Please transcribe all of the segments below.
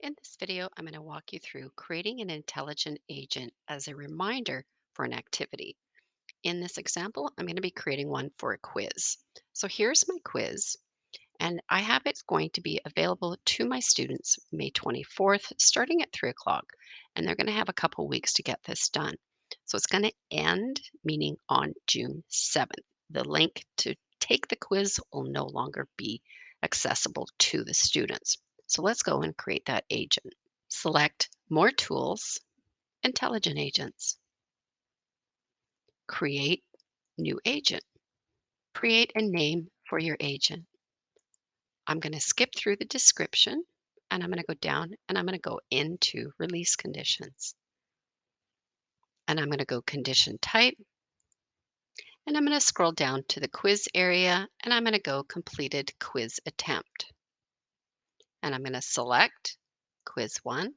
In this video, I'm going to walk you through creating an intelligent agent as a reminder for an activity. In this example, I'm going to be creating one for a quiz. So here's my quiz, and I have it going to be available to my students May 24th, starting at 3 o'clock, and they're going to have a couple weeks to get this done. So it's going to end, meaning on June 7th. The link to take the quiz will no longer be accessible to the students. So let's go and create that agent. Select More Tools, Intelligent Agents. Create New Agent. Create a name for your agent. I'm going to skip through the description and I'm going to go down and I'm going to go into release conditions. And I'm going to go condition type and I'm going to scroll down to the quiz area and I'm going to go completed quiz attempt. And I'm going to select quiz one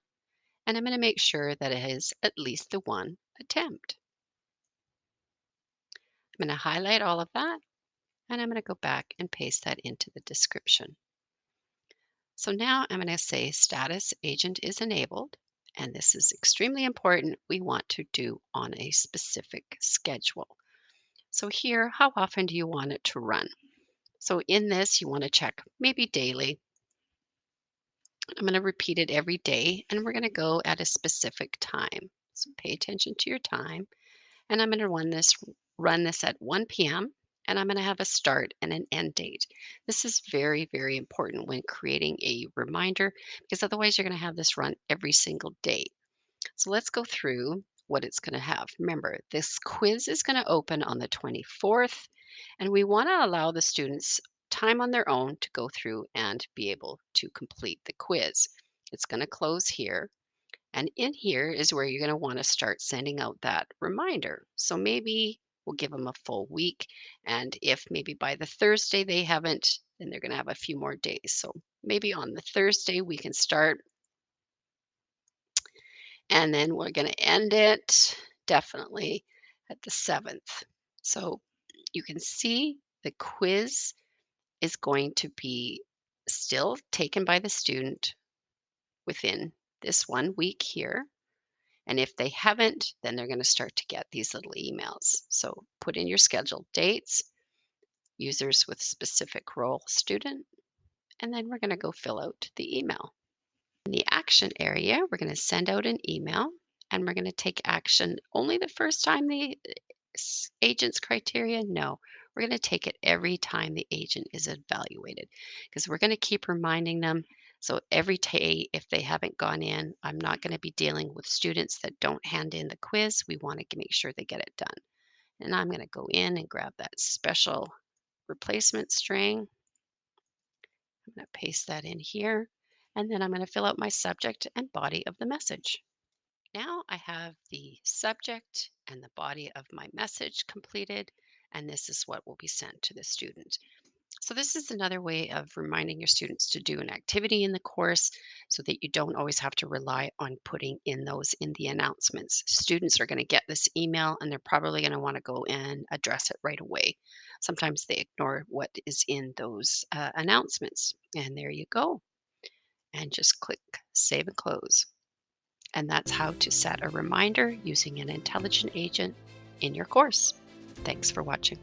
and I'm going to make sure that it has at least the one attempt. I'm going to highlight all of that and I'm going to go back and paste that into the description. So now I'm going to say status agent is enabled, and this is extremely important. We want to do on a specific schedule. So here, how often do you want it to run? So in this, you want to check maybe daily. I'm going to repeat it every day, and we're going to go at a specific time. So pay attention to your time. And I'm going to run this at 1 p.m. and I'm going to have a start and an end date. This is very, very important when creating a reminder because otherwise you're going to have this run every single day. So let's go through what it's going to have. Remember, this quiz is going to open on the 24th, and we want to allow the students time on their own to go through and be able to complete the quiz. It's going to close here. And in here is where you're going to want to start sending out that reminder. So maybe we'll give them a full week. And if maybe by the Thursday they haven't, then they're going to have a few more days. So maybe on the Thursday we can start and then we're going to end it definitely at the 7th. So you can see the quiz is going to be still taken by the student within this 1 week here. And if they haven't, then they're going to start to get these little emails. So put in your scheduled dates, users with specific role student, and then we're going to go fill out the email. In the action area, we're going to send out an email and we're going to take action only the first time the agent's criteria. No, we're going to take it every time the agent is evaluated because we're going to keep reminding them. So every day, if they haven't gone in, I'm not going to be dealing with students that don't hand in the quiz. We want to make sure they get it done. And I'm going to go in and grab that special replacement string. I'm going to paste that in here. And then I'm going to fill out my subject and body of the message. Now I have the subject and the body of my message completed, and this is what will be sent to the student. So this is another way of reminding your students to do an activity in the course so that you don't always have to rely on putting in those in the announcements. Students are going to get this email and they're probably going to want to go and address it right away. Sometimes they ignore what is in those announcements. And there you go. And just click Save and Close. And that's how to set a reminder using an intelligent agent in your course. Thanks for watching.